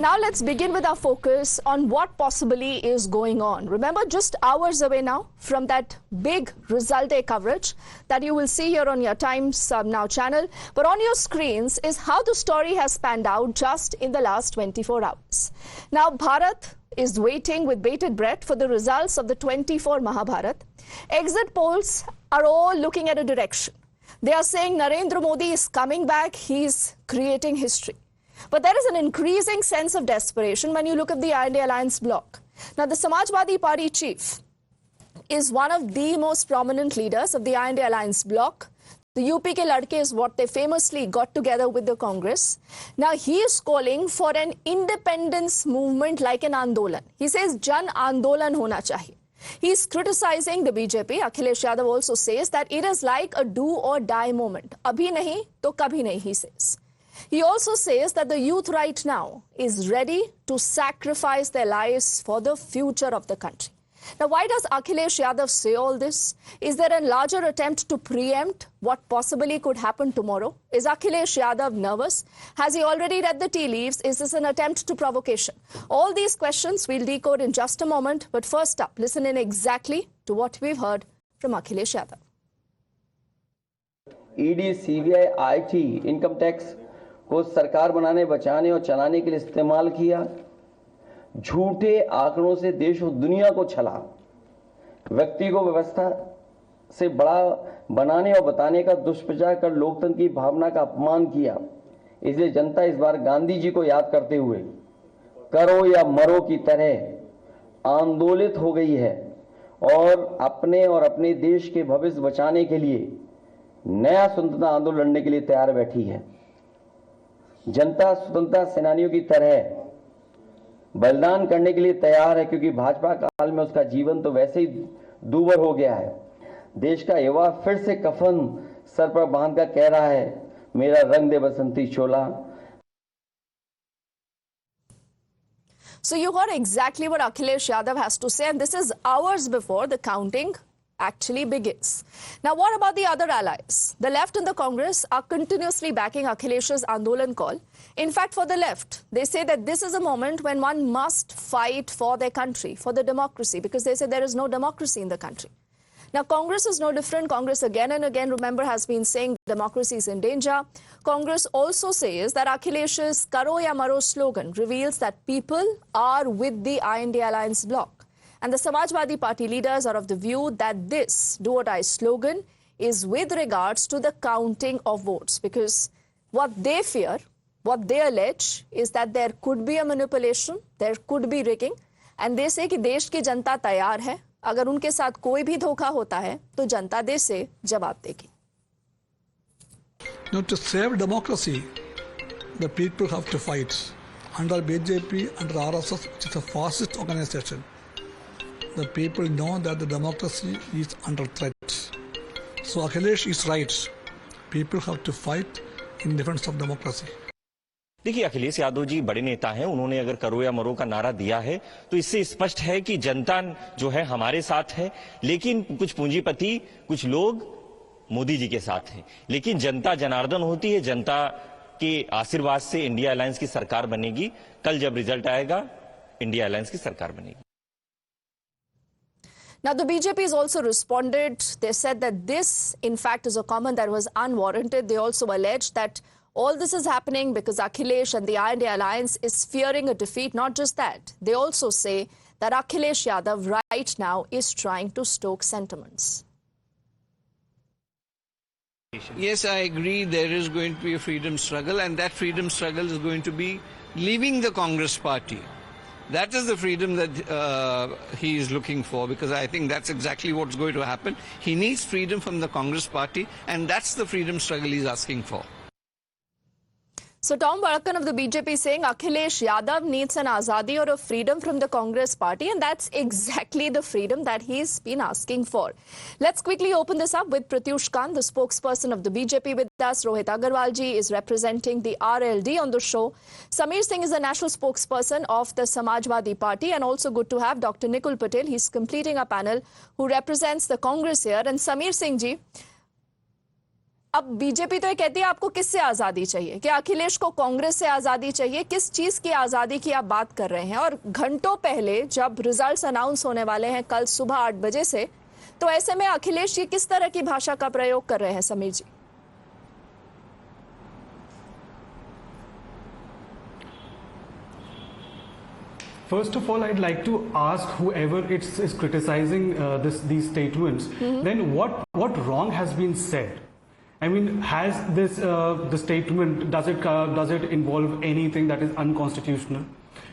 Now let's begin with our focus on what possibly is going on. Remember, just hours away now from that big result day coverage that you will see here on your Times Now channel, but on your screens is how the story has panned out just in the last 24 hours. Now, Bharat is waiting with bated breath for the results of the 24 Mahabharat. Exit polls are all looking at a direction. They are saying Narendra Modi is coming back, he is creating history. But there is an increasing sense of desperation when you look at the INDA alliance bloc. Now, the Samajwadi Party chief is one of the most prominent leaders of the INDA alliance bloc. The UP ke ladke is what they famously got together with the Congress. Now, he is calling for an independence movement like an Andolan. He says, Jan Andolan hona chahiye. He is criticizing the BJP. Akhilesh Yadav also says that it is like a do or die moment. Abhi nahi, to kabhi nahi, he says. He also says that the youth right now is ready to sacrifice their lives for the future of the country. Now, why does Akhilesh Yadav say all this? Is there a larger attempt to preempt what possibly could happen tomorrow? Is Akhilesh Yadav nervous? Has he already read the tea leaves? Is this an attempt to provocation? All these questions we'll decode in just a moment. But first up, listen in exactly to what we've heard from Akhilesh Yadav. ED, CBI, IT, income tax को सरकार बनाने, बचाने और चलाने के लिए इस्तेमाल किया। झूठे आंकड़ों से देश और दुनिया को छला। व्यक्ति को व्यवस्था से बड़ा बनाने और बताने का दुष्प्रचार कर लोकतंत्र की भावना का अपमान किया। इसलिए जनता इस बार गांधी जी को याद करते हुए करो या मरो की तरह आंदोलित हो गई है और अपने देश के भविष्य बचाने के लिए नया स्वतंत्रता आंदोलन लड़ने के लिए तैयार बैठी है। जनता स्वतंत्रता सेनानियों की तरह बलिदान करने के लिए तैयार है, क्योंकि भाजपा काल में उसका जीवन तो वैसे ही दूभर हो गया है। देश का युवा फिर से कफन सर पर बांधकर कह रहा है, मेरा रंग दे बसंती चोला। So you heard exactly what Akhilesh Yadav has to say, and this is hours before the counting actually begins. Now, what about the other allies? The left and the Congress are continuously backing Akhilesh's Andolan call. In fact, for the left, they say that this is a moment when one must fight for their country, for the democracy, because they say there is no democracy in the country. Now, Congress is no different. Congress again and again, remember, has been saying democracy is in danger. Congress also says that Akhilesh's Karo Ya Maro slogan reveals that people are with the INDA alliance bloc. And the Samajwadi Party leaders are of the view that this do or die slogan is with regards to the counting of votes, because what they fear, what they allege is that there could be a manipulation, there could be rigging, and they say कि देश की जनता तैयार है, अगर उनके साथ कोई भी धोखा होता है तो जनता देश से जवाब देगी. Now, to save democracy, the people have to fight. Under BJP, under RSS, which is a fascist organization, the people know that the democracy is under threat. So Akhilesh is right. People have to fight in defense of democracy. देखिए, अखिलेश यादव जी बड़े नेता हैं। उन्होंने अगर करो या मरो का नारा दिया है तो इससे स्पष्ट है कि जनता जो है हमारे साथ है, लेकिन कुछ पूंजीपति, कुछ लोग मोदी जी के साथ हैं। लेकिन जनता जनार्दन होती है, जनता के आशीर्वाद से इंडिया अलायंस की सरकार बनेगी। कल जब रिजल्ट आएगा, इंडिया अलायंस की सरकार बनेगी. Now, the BJP has also responded. They said that this, in fact, is a comment that was unwarranted. They also alleged that all this is happening because Akhilesh and the INDA alliance is fearing a defeat. Not just that, they also say that Akhilesh Yadav right now is trying to stoke sentiments. Yes, I agree there is going to be a freedom struggle, and that freedom struggle is going to be leaving the Congress party. That is the freedom that he is looking for, because I think that's exactly what's going to happen. He needs freedom from the Congress party, and that's the freedom struggle he's asking for. So Tom Barakan of the BJP saying Akhilesh Yadav needs an azadi or a freedom from the Congress party, and that's exactly the freedom that he's been asking for. Let's quickly open this up with Pratyush Kant, the spokesperson of the BJP with us. Rohit Agarwal ji is representing the RLD on the show. Samir Singh is the national spokesperson of the Samajwadi Party, and also good to have Dr. Nikul Patel. He's completing a panel who represents the Congress here. And Samir Singh ji, अब BJP तो ये कहती है आपको किससे आजादी चाहिए, कि अखिलेश को कांग्रेस से आजादी चाहिए, किस चीज की आजादी की आप बात कर रहे हैं? और घंटों पहले जब रिजल्ट्स अनाउंस होने वाले हैं कल सुबह 8 बजे से, तो ऐसे में अखिलेश ये किस तरह की भाषा का प्रयोग कर रहे हैं समीर जी? First of all, I'd like to ask whoever is criticizing these statements, then what wrong has been said? I mean, has this the statement, does it involve anything that is unconstitutional?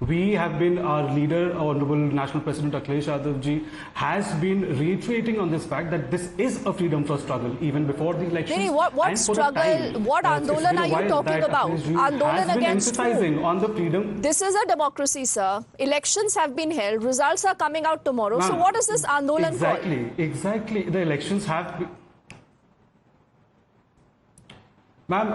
We have been, our leader, Honorable National President Akhilesh Yadav ji, has been reiterating on this fact that this is a freedom for struggle even before the elections. No, what struggle, what Andolan are you talking about? Andolan against who? On the freedom. This is a democracy, sir. Elections have been held. Results are coming out tomorrow. So what is this Andolan called? Exactly. The elections have been. Ma'am,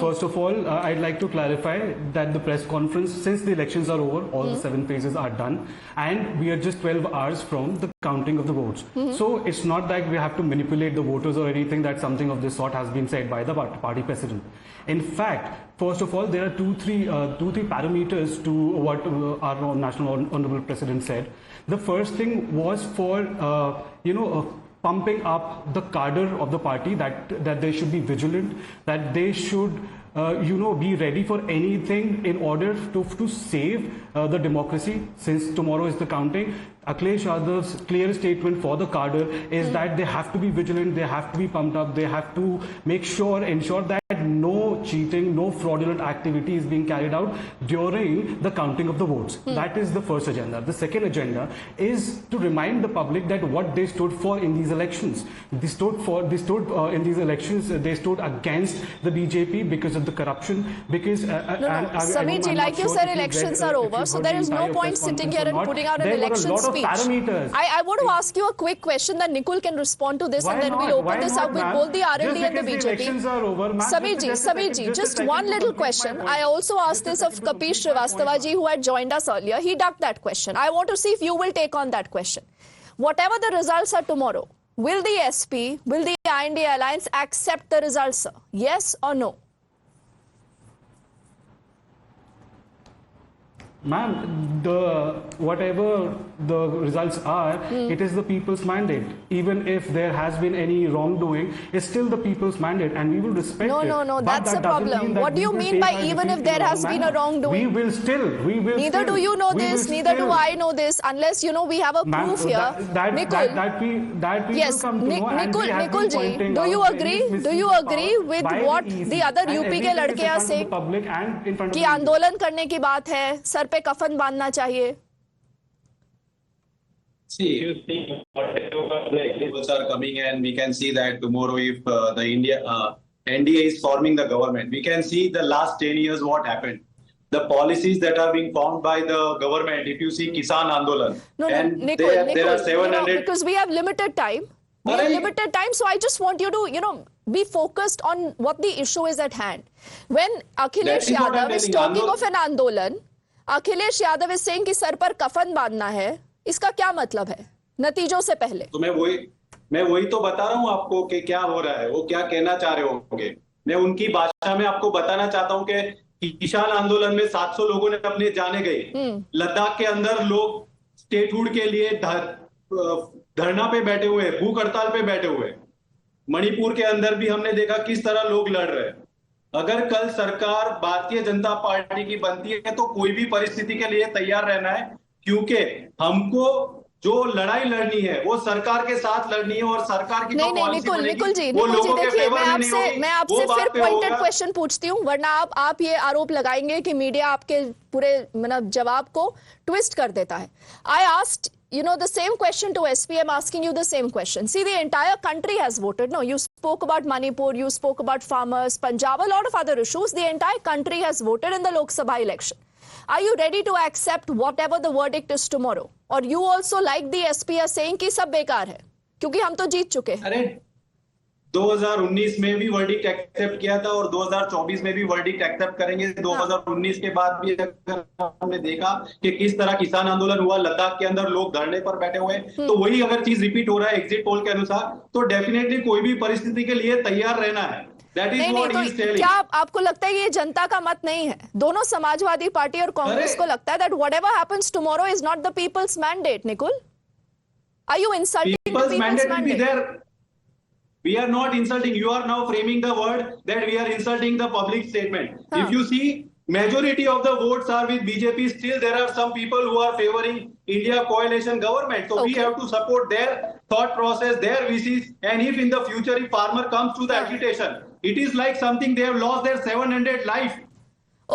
first of all, I'd like to clarify that the press conference, since the elections are over, all the 7 phases are done, and we are just 12 hours from the counting of the votes. So it's not that we have to manipulate the voters or anything, that something of this sort has been said by the party president. In fact, first of all, there are two, three parameters to what our national honorable president said. The first thing was for, pumping up the cadre of the party, that they should be vigilant, that they should be ready for anything in order to save the democracy, since tomorrow is the counting. Akhilesh Yadav's clear statement for the cadre is that they have to be vigilant, they have to be pumped up, they have to ensure that no cheating, no fraudulent activity is being carried out during the counting of the votes. That is the first agenda. The second agenda is to remind the public that what they stood for in these elections. They stood in these elections, they stood against the BJP because of the corruption, because Samir ji, like you said, elections are over, so there is no point sitting here and putting out an election speech. I want to ask you a quick question that Nikul can respond to this, and then we'll open this up with both the RLD and the BJP. Samir ji, just one little question. I also asked this of Kapish Srivastava ji, who had joined us earlier. He ducked that question. I want to see if you will take on that question. Whatever the results are tomorrow, will the SP, will the IND alliance accept the results, sir? Yes or no? Ma'am, whatever the results are, it is the people's mandate. Even if there has been any wrongdoing, it's still the people's mandate, and we will respect it. No, that's the problem. What do you mean by even if there has been a wrongdoing? We will still. Neither do you know this, neither do I know this, unless we have a proof here. Nikul, yes, Nikul ji, do you agree? Do you agree with what the other UP के लड़के are saying? कि आंदोलन करने की बात है, sir पे कफन बांधना चाहिए. See, the examples are coming, and we can see that tomorrow, if the NDA is forming the government, we can see the last 10 years what happened. The policies that are being formed by the government, if you see Kisan Andolan, Nikul, there are 700... because we have limited time. So I just want you to, be focused on what the issue is at hand. When Akhilesh Yadav is talking of an Andolan, Akhilesh Yadav is saying कि sir पर कफन बांधना है, इसका क्या मतलब है नतीजों से पहले? तो मैं वही तो बता रहा हूँ आपको कि क्या हो रहा है, वो क्या कहना चाह रहे होंगे. मैं उनकी भाषा में आपको बताना चाहता हूँ कि किसान आंदोलन में 700 लोगों ने अपने जाने गए. लद्दाख के अंदर लोग स्टेटहुड के लिए धरना पे बैठे हुए, भूख हड़ताल पे बैठे हुए. मणिपुर के अंदर भी हमने देखा किस तरह लोग लड़ रहे हैं. अगर कल सरकार भारतीय जनता पार्टी की बनती है तो कोई भी परिस्थिति के लिए तैयार रहना है, क्योंकि हमको जो लड़ाई लड़नी है वो सरकार के साथ लड़नी है, और सरकार की निकुल जी देखिए, मैं आपसे फिर पॉइंटेड क्वेश्चन पूछती हूँ, वरना आप ये आरोप लगाएंगे कि मीडिया आपके पूरे जवाब को ट्विस्ट कर देता है. I asked the same question to SP. I'm asking you the same question. See, the entire country has voted. No, you spoke about Manipur, you spoke about farmers, Punjab, a lot of other issues. The entire country has voted in the Lok Sabha election. Are you ready to accept whatever the verdict is tomorrow? Or you also, like the SP, are saying कि सब बेकार है, क्योंकि हम तो जीत चुके हैं. 2019 में भी वर्डिक्ट एक्सेप्ट किया था और 2024 में भी वर्डिक्ट एक्सेप्ट करेंगे। 2019 के बाद भी अगर हमने देखा कि किस तरह किसान आंदोलन हुआ, लद्दाख के अंदर लोग धरने पर बैठे हुए, तो वही अगर चीज रिपीट हो रहा है एग्जिट पोल के अनुसार, तो डेफिनेटली कोई भी परिस्थिति के लिए तैयार रहना है। That is नहीं what नहीं, he is तो telling. क्या आपको लगता है ये जनता का मत नहीं है? दोनों समाजवादी पार्टी और कांग्रेस को लगता है that whatever happens tomorrow is not the people's mandate, Nikul? Are you insulting the People's people's mandate will be mandate? there. We are not insulting. You are now framing the word that we are insulting the public statement. If you see, majority of the votes are with BJP. Still, there are some people who are favoring India coalition government. So we have to support their thought process, their wishes. And if in the future, if farmer comes to the agitation, it is like something they have lost their 700 life.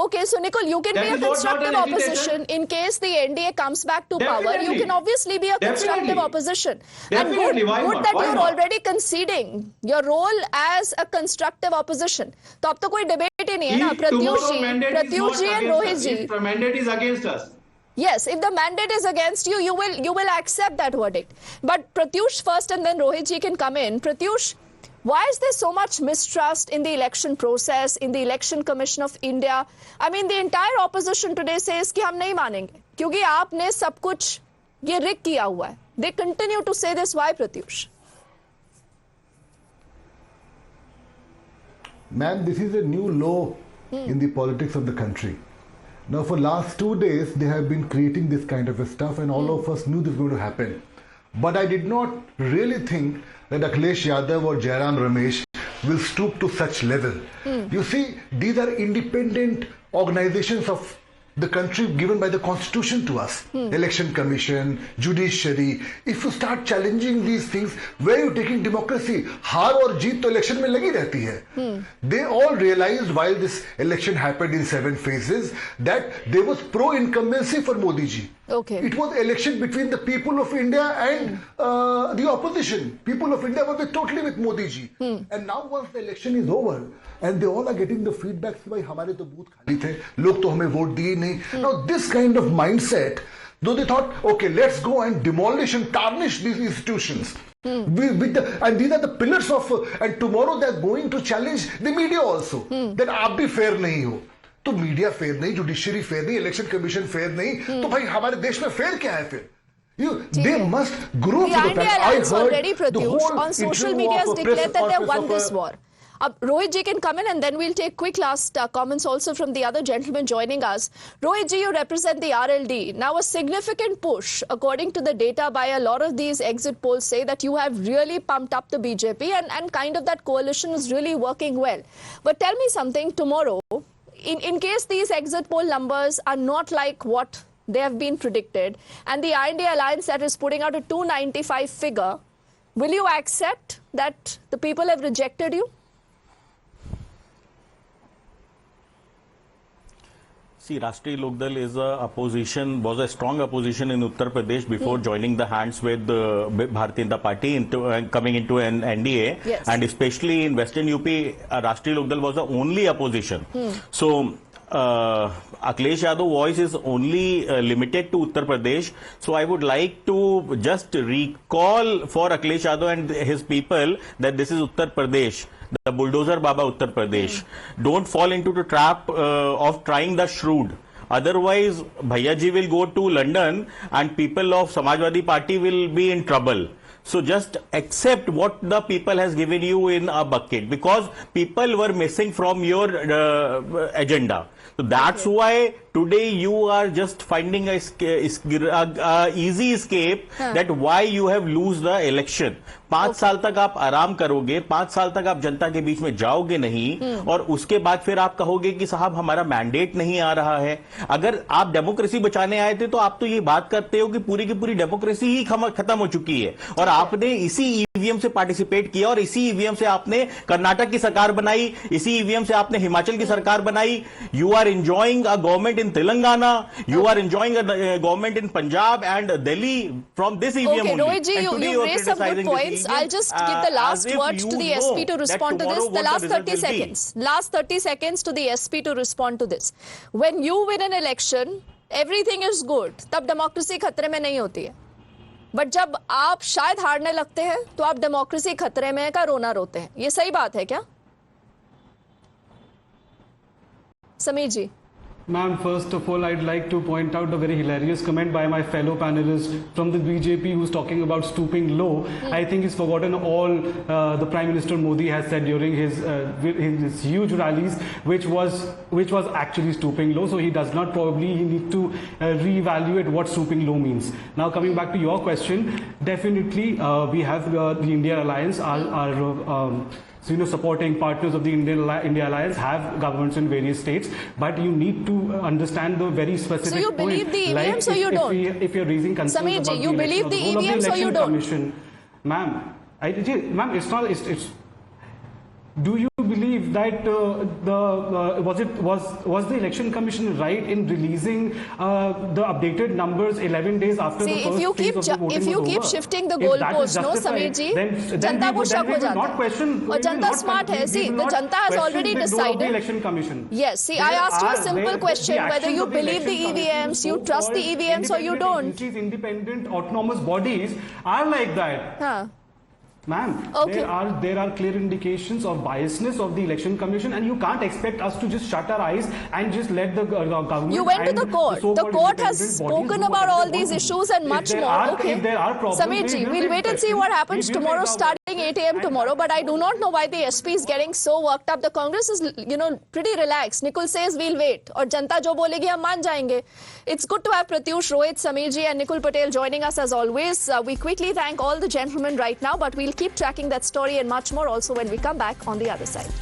Okay, so Nikul, you can That be a is not constructive an agitation. opposition in case the NDA comes back to power. You Definitely. can obviously be a constructive Definitely. opposition. Definitely. And Why good not? that Why you're not? already conceding your role as a constructive opposition. तो अब तो कोई debate ही नहीं है ना, If tomorrow Pratyush mandate is not ji and Rohit against us, ji. if the mandate is against us, Yes, if the mandate is against you, you will accept that verdict. But Pratyush first and then Rohit ji can come in. Pratyush, why is there so much mistrust in the election process, in the Election Commission of India? I mean, the entire opposition today says कि हम नहीं मानेंगे क्योंकि आपने सब कुछ ये rig किया हुआ है. They continue to say this. Why, Pratyush? Ma'am, this is a new law in the politics of the country. Now, for last 2 days, they have been creating this kind of a stuff, and all of us knew this was going to happen. But I did not really think that Akhilesh Yadav or Jairam Ramesh will stoop to such level. You see, these are independent organizations of the country given by the constitution to us. Election Commission, judiciary. If you start challenging these things, where are you taking democracy? हार और जीत तो election में लगी रहती है. They all realized while this election happened in 7 phases that there was pro-incumbency for Modi ji. Okay. It was election between the people of India and the opposition. People of India were totally with Modi ji. And now once the election is over, and they all are getting the feedback कि भाई हमारे तो booth खाली थे, लोग तो हमें vote दिए नहीं. Now this kind of mindset, though they thought, okay, let's go and demolish and tarnish these institutions. And these are the pillars of, and tomorrow they are going to challenge the media also. That आप भी fair नहीं हो. तो media fair नहीं, judiciary fair नहीं, election commission fair नहीं, तो भाई हमारे देश में फेयर क्या है फिर? They must grow The to the India fact. Alliance I heard already, the Pratyush, whole on social interview media of has a declared that they press won of this a- war. Rohit ji can come in and then we'll take quick last comments also from the other gentlemen joining us. Rohit ji, you represent the RLD. Now a significant push, according to the data by a lot of these exit polls, say that you have really pumped up the BJP and kind of that coalition is really working well. But tell me something, tomorrow, in case these exit poll numbers are not like what they have been predicted, and the India Alliance that is putting out a 295 figure, will you accept that the people have rejected you? See, Rashtriya Lokdal is was a strong opposition in Uttar Pradesh before joining the hands with Bharatiya Janata Party coming into an NDA. Yes. And especially in Western UP, Rashtriya Lokdal was the only opposition. So, Akhilesh Yadav voice is only limited to Uttar Pradesh. So I would like to just recall for Akhilesh Yadav and his people that this is Uttar Pradesh, the bulldozer Baba Uttar Pradesh. Don't fall into the trap of trying the shrewd. Otherwise, Bhaiya ji will go to London and people of Samajwadi Party will be in trouble. So just accept what the people has given you in a bucket, because people were missing from your agenda. So that's why today you are just finding a easy escape that why you have lose the election. 5 साल तक आप आराम करोगे, 5 साल तक आप जनता के बीच में जाओगे नहीं, और उसके बाद फिर आप कहोगे कि साहब हमारा मैंडेट नहीं आ रहा है. अगर आप डेमोक्रेसी बचाने आए थे तो आप तो ये बात करते हो कि पूरी की पूरी डेमोक्रेसी ही खत्म हो चुकी है, और आपने इसी ईवीएम से पार्टिसिपेट किया, और इसी ईवीएम से आपने कर्नाटक की सरकार बनाई, इसी ईवीएम से आपने हिमाचल की सरकार बनाई. You are enjoying a government in Telangana, you are enjoying a government in Punjab and Delhi from this EVM Okay, only. Rohit ji, you raised some good points. I'll just give the last word to the SP to respond to this. The last 30 seconds. Last 30 seconds to the SP to respond to this. When you win an election, everything is good. तब democracy खतरे में नहीं होती है. But जब आप शायद हारने लगते हैं तो आप डेमोक्रेसी खतरे में है का रोना रोते हैं। ये सही बात है क्या समीर जी? Ma'am, first of all, I'd like to point out a very hilarious comment by my fellow panelist from the BJP who's talking about stooping low. I think he's forgotten all the Prime Minister Modi has said during his huge rallies, which was actually stooping low. So he does not probably he need to reevaluate what stooping low means. Now coming back to your question, definitely we have the India Alliance, our supporting partners of the India Alliance have governments in various states, but you need to understand the very specific. So you believe the EVMs or you don't? If you're raising concerns Sameer ji, about you believe the EVMs or you don't? Commission, ma'am, it's not. Do you believe that was the election commission right in releasing the updated numbers 11 days after the first phase of the voting if you was keep over? shifting the If that is goalposts, no, justified, Sameer ji, then जनता को शक हो जाता है। और जनता smart है. See, the Janata has already decided. The election commission. Yes, see, I asked you a simple question whether you believe the EVMs, you trust the EVMs or you don't. Independent autonomous bodies are like that. Huh. Ma'am, Okay. there are clear indications of biasness of the election commission, and you can't expect us to just shut our eyes and just let the government. You went to the court. The court has spoken about all these issues and much more. Okay. If there are problems, Sameer ji, we'll wait and see what happens tomorrow, starting 8 a.m. tomorrow. But I do not know why the SP is getting so worked up. The Congress is, pretty relaxed. Nikul says we'll wait. और जनता जो बोलेगी हम मान जाएंगे. It's good to have Pratyush, Rohit, Sameer ji, and Nikul Patel joining us as always. We quickly thank all the gentlemen right now, but we'll keep tracking that story and much more also when we come back on the other side.